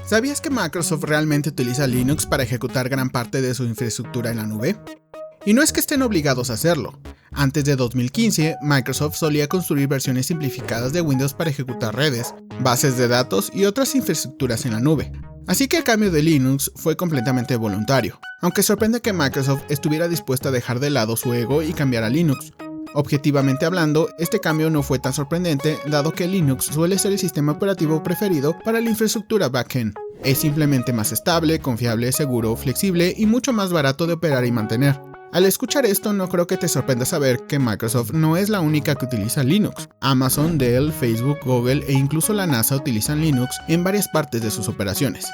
¿Sabías que Microsoft realmente utiliza Linux para ejecutar gran parte de su infraestructura en la nube? Y no es que estén obligados a hacerlo. Antes de 2015, Microsoft solía construir versiones simplificadas de Windows para ejecutar redes, bases de datos y otras infraestructuras en la nube. Así que el cambio de Linux fue completamente voluntario, aunque sorprende que Microsoft estuviera dispuesta a dejar de lado su ego y cambiar a Linux. Objetivamente hablando, este cambio no fue tan sorprendente, dado que Linux suele ser el sistema operativo preferido para la infraestructura backend. Es simplemente más estable, confiable, seguro, flexible y mucho más barato de operar y mantener. Al escuchar esto, no creo que te sorprenda saber que Microsoft no es la única que utiliza Linux. Amazon, Dell, Facebook, Google e incluso la NASA utilizan Linux en varias partes de sus operaciones.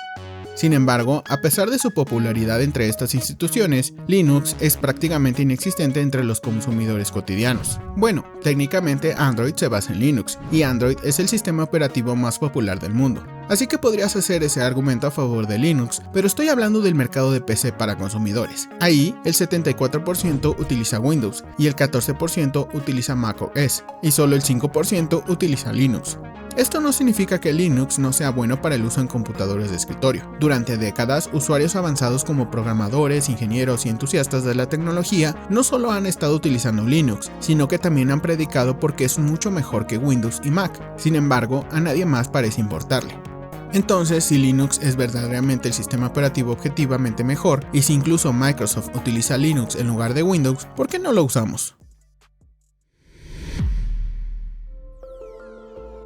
Sin embargo, a pesar de su popularidad entre estas instituciones, Linux es prácticamente inexistente entre los consumidores cotidianos. Bueno, técnicamente Android se basa en Linux, y Android es el sistema operativo más popular del mundo. Así que podrías hacer ese argumento a favor de Linux, pero estoy hablando del mercado de PC para consumidores. Ahí, el 74% utiliza Windows, y el 14% utiliza macOS, y solo el 5% utiliza Linux. Esto no significa que Linux no sea bueno para el uso en computadores de escritorio. Durante décadas, usuarios avanzados como programadores, ingenieros y entusiastas de la tecnología no solo han estado utilizando Linux, sino que también han predicado porque es mucho mejor que Windows y Mac. Sin embargo, a nadie más parece importarle. Entonces, si Linux es verdaderamente el sistema operativo objetivamente mejor, y si incluso Microsoft utiliza Linux en lugar de Windows, ¿por qué no lo usamos?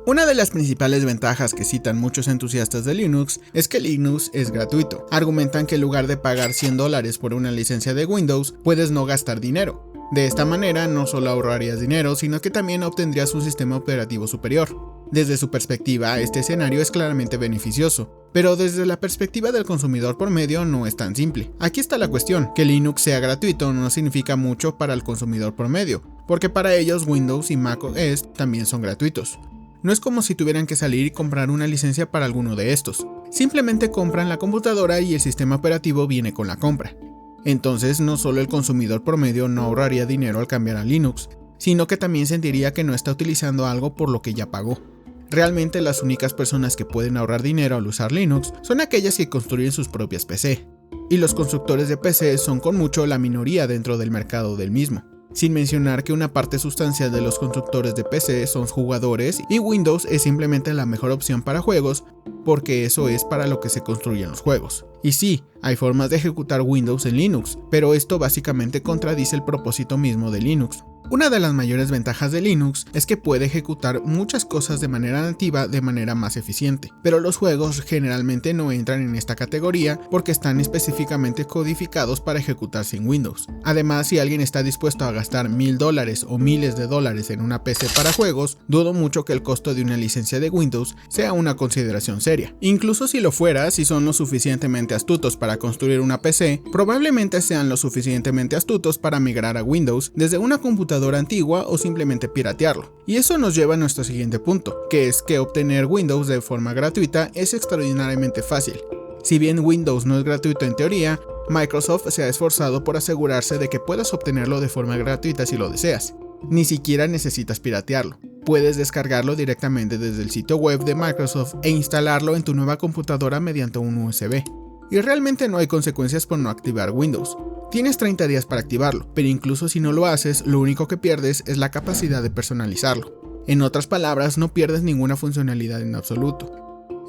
Una de las principales ventajas que citan muchos entusiastas de Linux es que Linux es gratuito. Argumentan que en lugar de pagar $100 por una licencia de Windows, puedes no gastar dinero. De esta manera no solo ahorrarías dinero, sino que también obtendrías un sistema operativo superior. Desde su perspectiva, este escenario es claramente beneficioso, pero desde la perspectiva del consumidor promedio no es tan simple. Aquí está la cuestión: que Linux sea gratuito no significa mucho para el consumidor promedio, porque para ellos Windows y macOS también son gratuitos. No es como si tuvieran que salir y comprar una licencia para alguno de estos. Simplemente compran la computadora y el sistema operativo viene con la compra. Entonces, no solo el consumidor promedio no ahorraría dinero al cambiar a Linux, sino que también sentiría que no está utilizando algo por lo que ya pagó. Realmente las únicas personas que pueden ahorrar dinero al usar Linux son aquellas que construyen sus propias PC. Y los constructores de PC son con mucho la minoría dentro del mercado del mismo. Sin mencionar que una parte sustancial de los constructores de PC son jugadores y Windows es simplemente la mejor opción para juegos, porque eso es para lo que se construyen los juegos. Y sí, hay formas de ejecutar Windows en Linux, pero esto básicamente contradice el propósito mismo de Linux. Una de las mayores ventajas de Linux es que puede ejecutar muchas cosas de manera nativa de manera más eficiente, pero los juegos generalmente no entran en esta categoría porque están específicamente codificados para ejecutarse en Windows. Además, si alguien está dispuesto a gastar $1000 o miles de dólares en una PC para juegos, dudo mucho que el costo de una licencia de Windows sea una consideración seria. Incluso si lo fuera, si son lo suficientemente astutos para construir una PC, probablemente sean lo suficientemente astutos para migrar a Windows desde una computadora antigua o simplemente piratearlo. Y eso nos lleva a nuestro siguiente punto, que es que obtener Windows de forma gratuita es extraordinariamente fácil. Si bien Windows no es gratuito en teoría, Microsoft se ha esforzado por asegurarse de que puedas obtenerlo de forma gratuita si lo deseas. Ni siquiera necesitas piratearlo. Puedes descargarlo directamente desde el sitio web de Microsoft e instalarlo en tu nueva computadora mediante un USB. Y realmente no hay consecuencias por no activar Windows. Tienes 30 días para activarlo, pero incluso si no lo haces, lo único que pierdes es la capacidad de personalizarlo. En otras palabras, no pierdes ninguna funcionalidad en absoluto.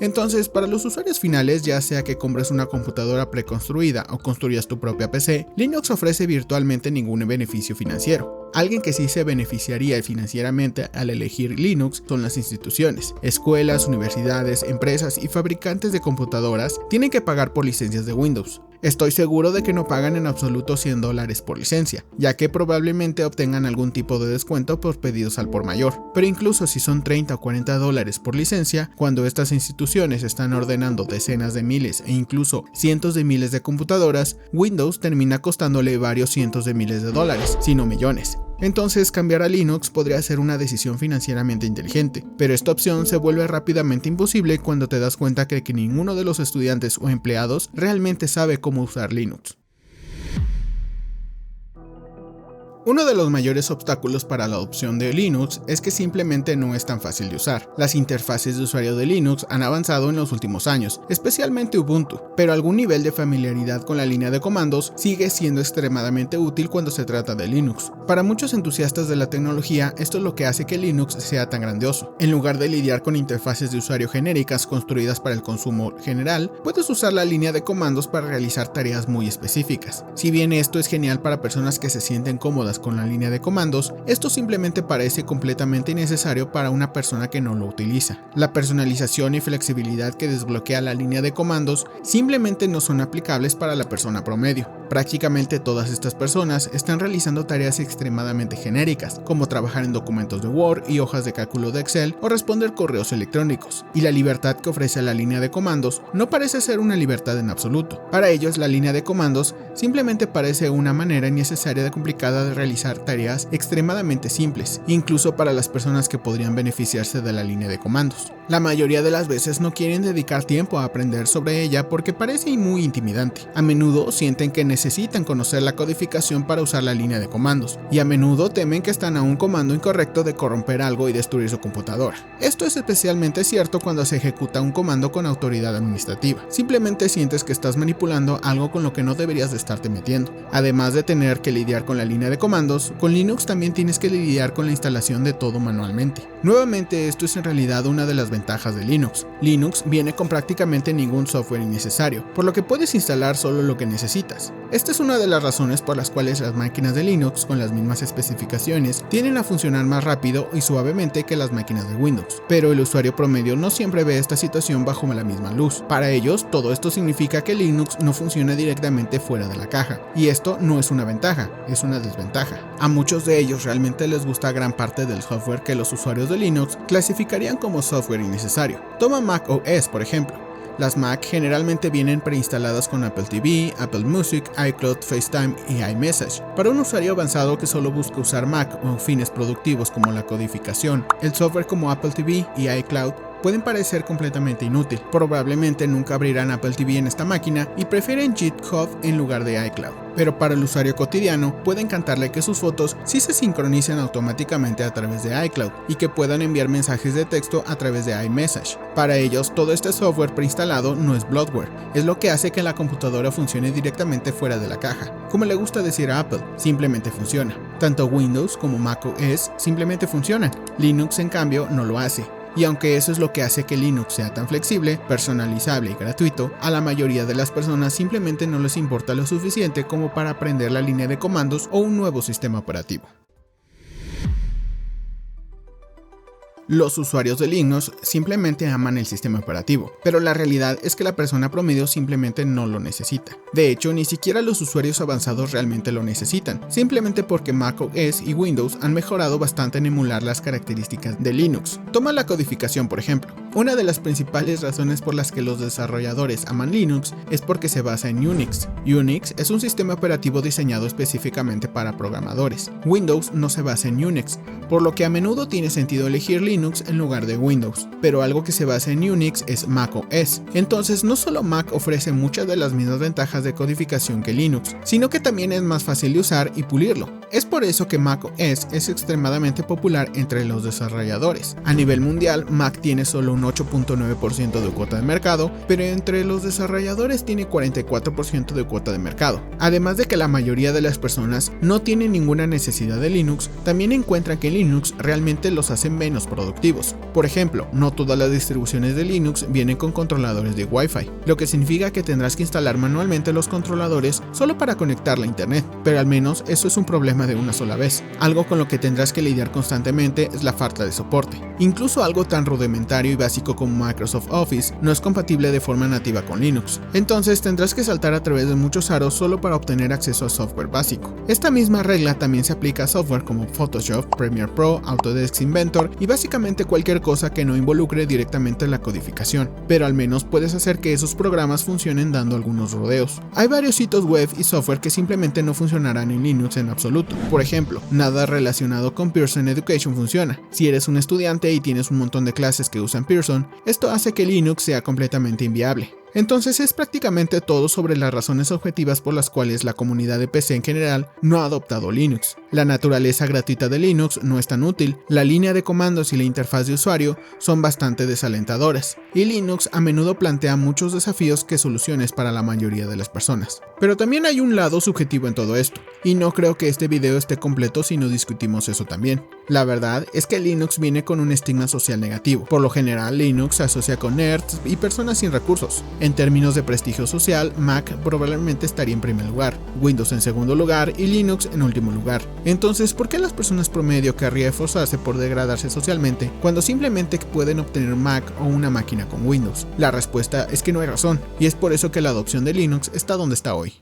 Entonces, para los usuarios finales, ya sea que compres una computadora preconstruida o construyas tu propia PC, Linux ofrece virtualmente ningún beneficio financiero. Alguien que sí se beneficiaría financieramente al elegir Linux son las instituciones. Escuelas, universidades, empresas y fabricantes de computadoras tienen que pagar por licencias de Windows. Estoy seguro de que no pagan en absoluto $100 por licencia, ya que probablemente obtengan algún tipo de descuento por pedidos al por mayor. Pero incluso si son $30 o $40 por licencia, cuando estas instituciones están ordenando decenas de miles e incluso cientos de miles de computadoras, Windows termina costándole varios cientos de miles de dólares, si no millones. Entonces, cambiar a Linux podría ser una decisión financieramente inteligente, pero esta opción se vuelve rápidamente imposible cuando te das cuenta que ninguno de los estudiantes o empleados realmente sabe cómo usar Linux. Uno de los mayores obstáculos para la adopción de Linux es que simplemente no es tan fácil de usar. Las interfaces de usuario de Linux han avanzado en los últimos años, especialmente Ubuntu, pero algún nivel de familiaridad con la línea de comandos sigue siendo extremadamente útil cuando se trata de Linux. Para muchos entusiastas de la tecnología, esto es lo que hace que Linux sea tan grandioso. En lugar de lidiar con interfaces de usuario genéricas construidas para el consumo general, puedes usar la línea de comandos para realizar tareas muy específicas. Si bien esto es genial para personas que se sienten cómodas con la línea de comandos, esto simplemente parece completamente innecesario para una persona que no lo utiliza. La personalización y flexibilidad que desbloquea la línea de comandos simplemente no son aplicables para la persona promedio. Prácticamente todas estas personas están realizando tareas extremadamente genéricas, como trabajar en documentos de Word y hojas de cálculo de Excel o responder correos electrónicos, y la libertad que ofrece la línea de comandos no parece ser una libertad en absoluto. Para ellos, la línea de comandos simplemente parece una manera innecesaria y complicada de realizar tareas extremadamente simples, incluso para las personas que podrían beneficiarse de la línea de comandos. La mayoría de las veces no quieren dedicar tiempo a aprender sobre ella porque parece muy intimidante. A menudo sienten que necesitan conocer la codificación para usar la línea de comandos, y a menudo temen que están a un comando incorrecto de corromper algo y destruir su computadora. Esto es especialmente cierto cuando se ejecuta un comando con autoridad administrativa. Simplemente sientes que estás manipulando algo con lo que no deberías de estarte metiendo. Además de tener que lidiar con la línea de comandos, con Linux también tienes que lidiar con la instalación de todo manualmente. Nuevamente, esto es en realidad una de las ventajas de Linux. Linux viene con prácticamente ningún software innecesario, por lo que puedes instalar solo lo que necesitas. Esta es una de las razones por las cuales las máquinas de Linux con las mismas especificaciones tienden a funcionar más rápido y suavemente que las máquinas de Windows. Pero el usuario promedio no siempre ve esta situación bajo la misma luz. Para ellos, todo esto significa que Linux no funciona directamente fuera de la caja, y esto no es una ventaja, es una desventaja. A muchos de ellos realmente les gusta gran parte del software que los usuarios de Linux clasificarían como software innecesario. Toma Mac OS, por ejemplo. Las Mac generalmente vienen preinstaladas con Apple TV, Apple Music, iCloud, FaceTime y iMessage. Para un usuario avanzado que solo busca usar Mac con fines productivos como la codificación, el software como Apple TV y iCloud pueden parecer completamente inútil. Probablemente nunca abrirán Apple TV en esta máquina y prefieren GitHub en lugar de iCloud. Pero para el usuario cotidiano puede encantarle que sus fotos sí se sincronicen automáticamente a través de iCloud y que puedan enviar mensajes de texto a través de iMessage. Para ellos, todo este software preinstalado no es bloatware, es lo que hace que la computadora funcione directamente fuera de la caja. Como le gusta decir a Apple, simplemente funciona. Tanto Windows como Mac OS simplemente funcionan. Linux, en cambio, no lo hace. Y aunque eso es lo que hace que Linux sea tan flexible, personalizable y gratuito, a la mayoría de las personas simplemente no les importa lo suficiente como para aprender la línea de comandos o un nuevo sistema operativo. Los usuarios de Linux simplemente aman el sistema operativo, pero la realidad es que la persona promedio simplemente no lo necesita. De hecho, ni siquiera los usuarios avanzados realmente lo necesitan, simplemente porque Mac OS y Windows han mejorado bastante en emular las características de Linux. Toma la codificación, por ejemplo. Una de las principales razones por las que los desarrolladores aman Linux es porque se basa en Unix. Unix es un sistema operativo diseñado específicamente para programadores. Windows no se basa en Unix, por lo que a menudo tiene sentido elegir Linux en lugar de Windows, pero algo que se basa en Unix es Mac OS. Entonces, no solo Mac ofrece muchas de las mismas ventajas de codificación que Linux, sino que también es más fácil de usar y pulirlo. Es por eso que Mac OS es extremadamente popular entre los desarrolladores. A nivel mundial, Mac tiene solo un 8.9% de cuota de mercado, pero entre los desarrolladores tiene 44% de cuota de mercado. Además de que la mayoría de las personas no tienen ninguna necesidad de Linux, también encuentran que Linux realmente los hace menos productivos. Por ejemplo, no todas las distribuciones de Linux vienen con controladores de Wi-Fi, lo que significa que tendrás que instalar manualmente los controladores solo para conectarla a internet, pero al menos eso es un problema de una sola vez. Algo con lo que tendrás que lidiar constantemente es la falta de soporte. Incluso algo tan rudimentario y básico como Microsoft Office no es compatible de forma nativa con Linux. Entonces tendrás que saltar a través de muchos aros solo para obtener acceso a software básico. Esta misma regla también se aplica a software como Photoshop, Premiere Pro, Autodesk Inventor y básicamente cualquier cosa que no involucre directamente la codificación, pero al menos puedes hacer que esos programas funcionen dando algunos rodeos. Hay varios sitios web y software que simplemente no funcionarán en Linux en absoluto. Por ejemplo, nada relacionado con Pearson Education funciona. Si eres un estudiante y tienes un montón de clases que usan Pearson, esto hace que Linux sea completamente inviable. Entonces es prácticamente todo sobre las razones objetivas por las cuales la comunidad de PC en general no ha adoptado Linux. La naturaleza gratuita de Linux no es tan útil, la línea de comandos y la interfaz de usuario son bastante desalentadoras, y Linux a menudo plantea muchos desafíos que soluciones para la mayoría de las personas. Pero también hay un lado subjetivo en todo esto, y no creo que este video esté completo si no discutimos eso también. La verdad es que Linux viene con un estigma social negativo. Por lo general, Linux se asocia con nerds y personas sin recursos. En términos de prestigio social, Mac probablemente estaría en primer lugar, Windows en segundo lugar y Linux en último lugar. Entonces, ¿por qué las personas promedio querrían esforzarse por degradarse socialmente cuando simplemente pueden obtener un Mac o una máquina con Windows? La respuesta es que no hay razón, y es por eso que la adopción de Linux está donde está hoy.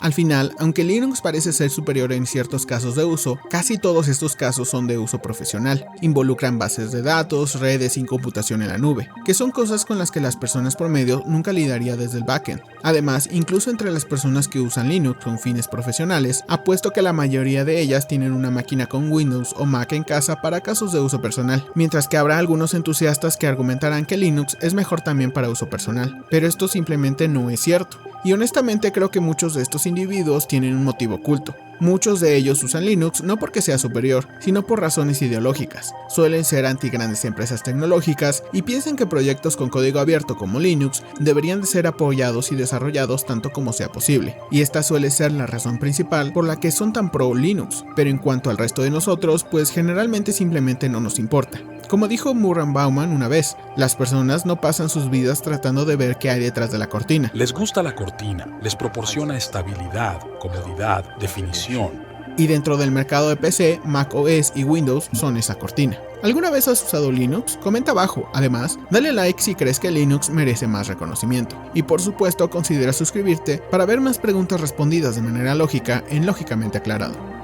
Al final, aunque Linux parece ser superior en ciertos casos de uso, casi todos estos casos son de uso profesional. Involucran bases de datos, redes y computación en la nube, que son cosas con las que las personas promedio nunca lidaría desde el backend. Además, incluso entre las personas que usan Linux con fines profesionales, apuesto que la mayoría de ellas tienen una máquina con Windows o Mac en casa para casos de uso personal, mientras que habrá algunos entusiastas que argumentarán que Linux es mejor también para uso personal. Pero esto simplemente no es cierto. Y honestamente creo que muchos de estos individuos tienen un motivo oculto. Muchos de ellos usan Linux no porque sea superior, sino por razones ideológicas. Suelen ser anti grandes empresas tecnológicas y piensan que proyectos con código abierto como Linux deberían de ser apoyados y desarrollados tanto como sea posible. Y esta suele ser la razón principal por la que son tan pro Linux. Pero en cuanto al resto de nosotros, pues generalmente simplemente no nos importa. Como dijo Murray Bauman una vez, las personas no pasan sus vidas tratando de ver qué hay detrás de la cortina. Les gusta la cortina, les proporciona estabilidad, comodidad, definición. Y dentro del mercado de PC, Mac OS y Windows son esa cortina. ¿Alguna vez has usado Linux? Comenta abajo. Además, dale like si crees que Linux merece más reconocimiento. Y por supuesto, considera suscribirte para ver más preguntas respondidas de manera lógica en Lógicamente Aclarado.